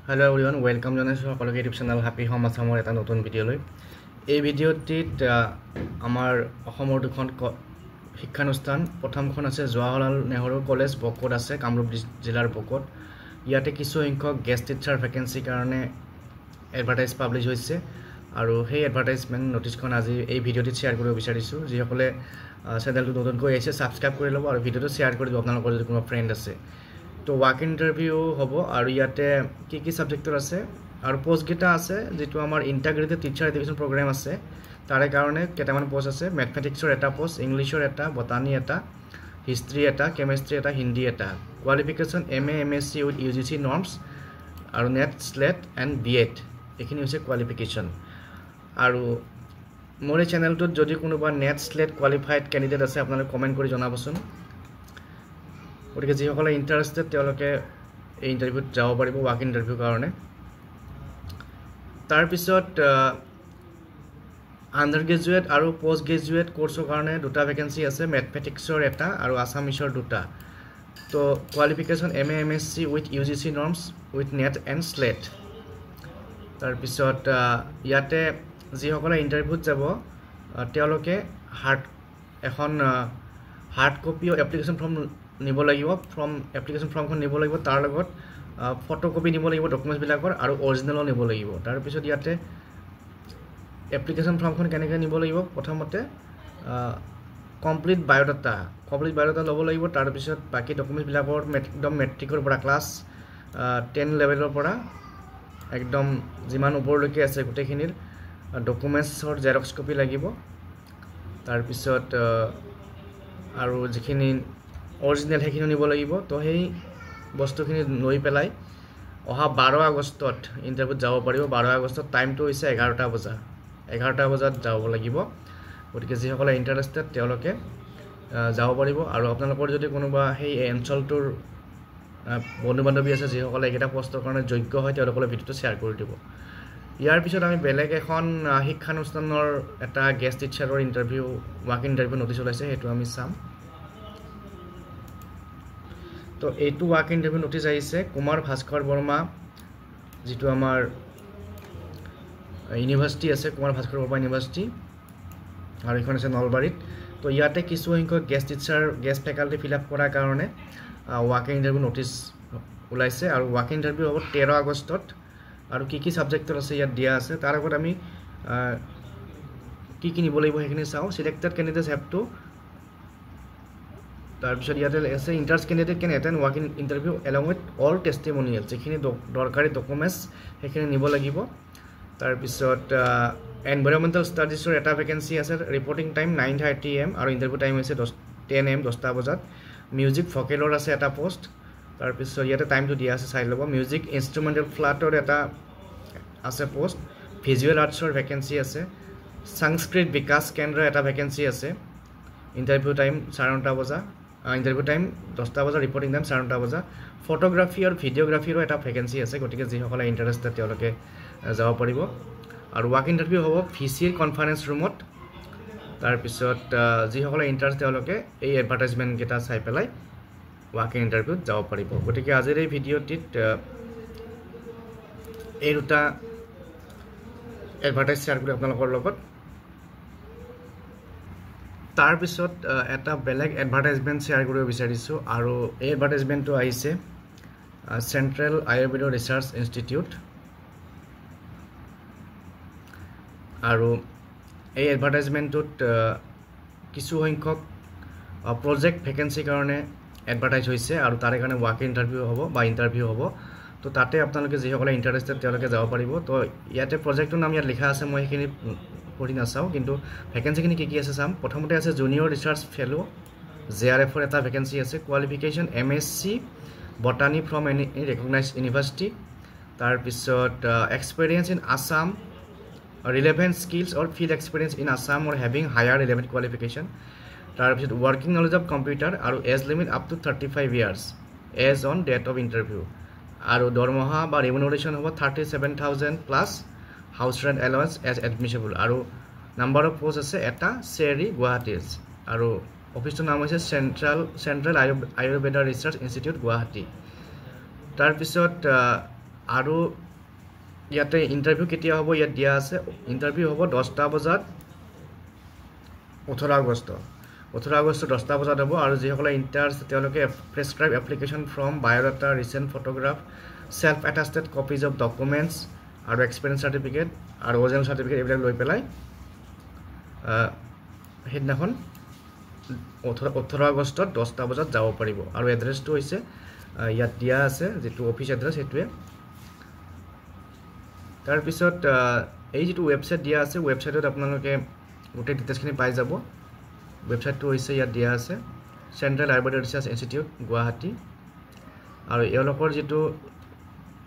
Hello everyone, welcome to our YouTube channel Happy Home Assamor eta notun video loi. Ei video tit amar Assamor dukhon শিক্ষানুষ্ঠান প্ৰথমখন আছে Jawaharlal Nehru college বকত আছে কামৰূপ জিলাৰ বকত ইয়াতে কিছু সংখ্যক গেষ্ট টিচাৰ ভ্যাকেন্সি কাৰণে এডভাৰটাইজ পাবলিশ হৈছে আৰু সেই এডভাৰটাইজমেন্ট নোটিছখন আজি এই ভিডিঅ'টিত শেয়াৰ কৰিব বিচাৰিছো যিসকলে চেনেলটো নতুনকৈ আহিছে সাবস্ক্ৰাইব কৰি ল'ব আৰু ভিডিঅ'টো শেয়াৰ কৰি দিব আপোনালোকৰ যদি কোনো ফ্ৰেণ্ড আছে তো ৱাক ইন্টাৰভিউ হ'ব আৰু ইয়াতে কি সাবজেক্টৰ আছে আৰু পোষ্ট গেটা আছে যেটো আমাৰ ইন্টিগ্ৰেটেড টিচাৰ এডুকেশ্যন প্ৰগ্ৰাম আছে তাৰে কাৰণে কেটামান পোষ্ট আছে ম্যাথমেটিক্সৰ এটা পোষ্ট ইংলিছৰ এটা বটানী এটা হিষ্ট্ৰী এটা কেমিষ্ট্ৰি এটা হিন্দী এটা qualification MA MSc with UGC norms আৰু নেট স্লেট এন্ড বিএড এখিনি হৈছে কোৱালিফিকেশন আৰু মোৰ এই চেনেলটোত যদি কোনোবা নেট স্লেট কোৱালিফাইড ক্যান্ডিডেট আছে আপোনালোকে কমেন্ট কৰি জনাবচোন গতিকে যিসকলে ইন্টাৰেষ্টেড তেওঁলোকে এই ইন্টাৰভিউত যাব পাৰিব ৱাক ইন্টাৰভিউ কাৰণে তাৰ পিছত আন্ডাৰ গ্ৰেজুৱেট আৰু পোষ্ট গ্ৰেজুৱেট কোৰ্সৰ কাৰণে দুটা ভ্যাকেন্সি আছে ম্যাথমেটিক্সৰ এটা আৰু আসামিছৰ দুটা তো qualification MA MSc with UGC norms with NET and SLET তাৰ পিছত ইয়াতে যিসকলে ইন্টাৰভিউত যাব তেওঁলোকে হাৰ্ড কপি এপ্লিকেশন ফৰ্ম নিব লাগিব এপ্লিকেশন ফৰ্মখন নিব লাগিব তাৰ লগত ফটোকপি নিব লাগিব ডকুমেন্টছ বিলাকৰ আৰু অৰিজিনাল নিব লাগিব তাৰ পিছত ইয়াতে এপ্লিকেশন ফৰ্মখন কেনেকৈ নিব লাগিব প্ৰথমতে কমপ্লিট বায়োডাটা ল'ব লাগিব তাৰ পিছত বাকি ডকুমেন্টছ বিলাকৰ একদম মেট্ৰিকৰ পৰা ক্লাছ 10 লেভেলৰ পৰা একদম যিমান ওপৰলৈকে আছে গোটেইখিনিৰ ডকুমেন্টছৰ জেৰক্স কপি লাগিব তাৰ পিছত আৰু যিখিনি অৰিজিনাল হেখিনি নিব লাগিব তো সেই বস্তুখিনি লৈ পেলাই অহা 12 আগষ্টত ইন্টাৰভিউত যাব পাৰিব 12 আগষ্টত টাইমটো হৈছে 11টা বজাত যাব লাগিব গতিকে যিসকলে ইন্টাৰেষ্টেড তেওঁলোকে যাব পাৰিব আৰু আপোনালোকৰ যদি কোনোবা সেই অঞ্চলটোৰ বন্ধু বান্ধৱী আছে যিসকলে এটা পোষ্টৰ কাৰণে যোগ্য হয় তেওঁলোকৰ ভিডিঅ'টো শেয়াৰ কৰি দিব ইয়াৰ পিছত আমি বেলেগ এখন শিক্ষানুষ্ঠানৰ এটা গেষ্ট টিচাৰৰ ইন্টাৰভিউ ৱাক ইন্টাৰভিউ নোটিছ ওলাইছে হেতু আমি চাম তো এইটো ৱাক ইন্টাৰভিউ নোটিছ আহিছে কুমাৰ ভাস্কৰ বৰ্মা যেটো আমাৰ ইউনিভাৰ্সিটি আছে কুমাৰ ভাস্কৰ বৰ্মা ইউনিভাৰ্সিটি আৰু এখন আছে নলবাৰীত তো ইয়াতে কিছু সংখ্যক guest teacher guest faculty fill up কৰাৰ কাৰণে ৱাক ইন্টাৰভিউ নোটিছ ওলাইছে আৰু ৱাক ইন্টাৰভিউ হ'ব 13 আগষ্টত আৰু কি সাবজেক্টৰ আছে ইয়াত দিয়া আছে তাৰ আগত আমি কি নিব লাগিব হেখিনি চাও সিলেক্টেড ক্যান্ডিডেটস হ্যাভ টু তাৰ পিছত ইয়াতে আছে interest candidate can attend walk interview along with all testimonial যিখিনি দৰকাৰী ডকুমেন্টছ হেখিনি নিব লাগিব তাৰ পিছত এনভাইৰনমেন্টাল ষ্টাডিজৰ এটা ভ্যাকেন্সি আছে ৰিপৰ্টিং টাইম 9:30 am আৰু ইন্টাৰভিউ টাইম হৈছে 10 am 10টা বজাত মিউজিক ভোকেলৰ আছে এটা পোষ্ট তাৰ পিছত ইয়াতে টাইমটো দিয়া আছে চাই ল'ব মিউজিক ইনস্ট্ৰুমেন্টাল ফ্লাটৰ এটা আছে পোষ্ট ভিজুৱেল আৰ্টছৰ ভ্যাকেন্সি আছে সংস্কৃত বিকাশ কেন্দ্ৰ এটা ভ্যাকেন্সি আছে ইন্টাৰভিউ টাইম 9:30 বজা ইন্টাৰভিউ টাইম 10টা বজা ৰিপৰ্টিং টাইম 9:30 বজা ফটোগ্ৰাফি আৰু ভিডিওগ্ৰাফিৰো এটা ভ্যাকেন্সি আছে গতিকে যিসকলে ইন্টাৰেষ্টেড তেওঁলোকে যাব পাৰিব আৰু ৱাক ইন্টাৰভিউ হ'ব ভিচিৰ কনফাৰেন্স ৰুমত তাৰ পিছত যিসকলে ইন্টাৰেষ্ট তেওঁলোকে এই এডভাৰটাইজমেন্ট কেটা চাই পেলাই ৱাক ইন্টাৰভিউত যাব পাৰিব গতিকে আজিৰ এই ভিডিঅ'টিত এই দুটা এডভাৰটাইজ শেয়াৰ কৰি আপোনালোকৰ লগত তাৰ পিছত এটা বেলেগ এডভাৰটাইজমেন্ট শেয়াৰ কৰিব বিচাৰিছো আৰু এই এডভাৰটাইজমেন্টটো আহিছে চেন্ট্ৰেল আয়ুৰ্বেদ ৰিসাৰ্চ ইনষ্টিটিউট আৰু এই এডভাৰটাইজমেন্টত কিছু সংখ্যক প্ৰজেক্ট ভ্যাকেন্সি কাৰণে এডভাৰটাইজ হৈছে আৰু তাৰে কাৰণে ৱাক ইন্টাৰভিউ হ'ব বা ইন্টাৰভিউ হ'ব তো তাতে আপোনালোকে যিসকলে ইন্টাৰেষ্টেড তেওঁলোকে যাব পাৰিব তো ইয়াতে প্ৰজেক্টৰ নাম ইয়াত লিখা আছে মই হেখিনি পঢ়ি নাচাও কিন্তু ভ্যাকেন্সিখিনি কি আছে চাম প্ৰথমতে আছে জুনিয়ৰ ৰিসাৰ্চ ফেলো জেআৰএফৰ এটা ভ্যাকেন্সি আছে qualification MSc botany from any recognised university তাৰ পিছত experience in Assam relevant skills or field experience in Assam or having higher relevant qualification তাৰ পিছত working knowledge of computer আৰু age limit up to 35 years as on date of interview আৰু দৰমহা বা remuneration হ'ব 37000 plus house rent allowance as admissible আৰু number of post আছে এটা চেৰি গুৱাহাটী আৰু অফিসৰ নাম হৈছে central Ayurveda research institute Guwahati তাৰ পিছত আৰু ইয়াতে ইণ্টাৰভিউ কেতিয়া হ'ব ইয়াত দিয়া আছে ইণ্টাৰভিউ হ'ব 10টা বজাত 18 আগষ্ট 10টা বজাত হ'ব আৰু যিসকলে ইণ্টাৰেষ্ট তেওঁলোকে prescribe application form biodata recent photograph self attested copies of documents আৰু এক্সপিৰিয়েঞ্চ চাৰ্টিফিকেট আৰু অৰিজিনেল চাৰ্টিফিকেট এইবিলাক লৈ পেলাই সেইদিনাখন 18 আগষ্টত 10টা বজাত যাব পাৰিব আৰু এড্ৰেছটো হৈছে ইয়াত দিয়া আছে যেটো অফিচ এড্ৰেছ সেইটোৱে তাৰ পিছত এই যেটো ওয়েবসাইট দিয়া আছে ওয়েবসাইটত আপোনালোকে গোটেই ডিটেইলছখিনি পাই যাব ওয়েবসাইটটো হৈছে ইয়াত দিয়া আছে central library research institute Guwahati আৰু এওঁলোকৰ যেটো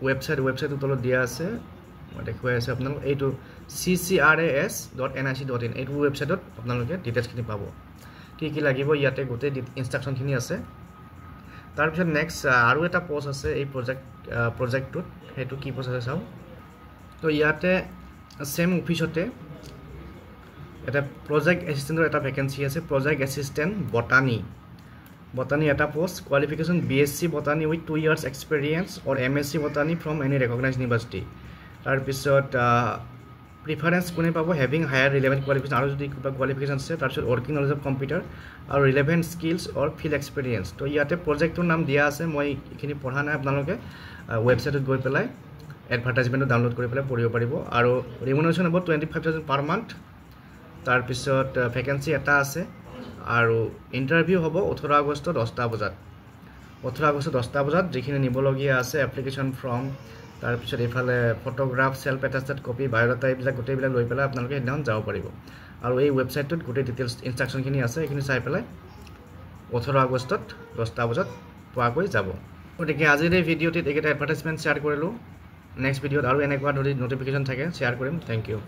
ওয়েবসাইট তলত দিয়া আছে মই দেখুৱাই আছে আপোনালোক এইটো ccras.nic.in এইটো ওয়েবসাইটত আপোনালোকে ডিটেইলছখিনি পাব কি লাগিব ইয়াতে গোটেই ইনষ্ট্ৰাকচনখিনি আছে তাৰ পিছত নেক্সট আৰু এটা পোষ্ট আছে এই প্ৰজেক্টটোত হেতু কি পোষ্ট আছে চাও তো ইয়াতে সেম অফিসতে এটা প্ৰজেক্ট এসিস্ট্যান্টৰ এটা ভ্যাকেন্সি আছে প্ৰজেক্ট এসিস্ট্যান্ট বটানী এটা post qualification BSc botany with 2 years experience or MSc botany from any recognised university তাৰ পিছত প্ৰিফাৰেন্স কোনে পাব হেভিং হায়াৰ ৰিলেভেন্ট কোৱালিফিকেশন আৰু যদি কিবা কোৱালিফিকেশন আছে তাৰ পিছত ওয়াৰ্কিং নলেজ অফ কম্পিউটাৰ আৰু ৰিলেভেন্ট স্কিলছ অৰ ফিল্ড এক্সপেৰিয়েন্স তো ইয়াতে প্ৰজেক্টৰ নাম দিয়া আছে মই এখিনি পঢ়া নাই আপোনালোকে ওয়েবসাইটত গৈ পেলাই এডভাৰটাইজমেন্ট ডাউনলোড কৰি পেলাই পঢ়িব পাৰিব আৰু ৰিমুনাৰেশন হ'ব 25000 পাৰ মান্থ তাৰ পিছত ভ্যাকেন্সি এটা আছে আৰু ইন্টাৰভিউ হ'ব 18 আগষ্ট 10টা বজাত 18 আগষ্ট 10টা বজাত যিখিনি নিবলগীয়া আছে এপ্লিকেশন ফৰ্ম তাৰ পিছত এফালে photograph self attested copy biodata এইবিলাক গোটেইবিলাক লৈ পেলাই আপোনালোকে সেইদিনাখন যাব পাৰিব আৰু এই ওয়েবসাইটটোত গোটেই ডিটেইলছ ইনষ্ট্ৰাকচনখিনি আছে এইখিনি চাই পেলাই 18 আগষ্টত 10টা বজাত পোৱাকৈ যাব গতিকে আজিৰ এই ভিডিঅ'টিত এইকেইটা এডভাৰটাইজমেন্ট শ্বেয়াৰ কৰিলোঁ নেক্সট ভিডিঅ'ত আৰু এনেকুৱা ধৰি নটিফিকেশন থাকে শ্বেয়াৰ কৰিম থ্যাংক ইউ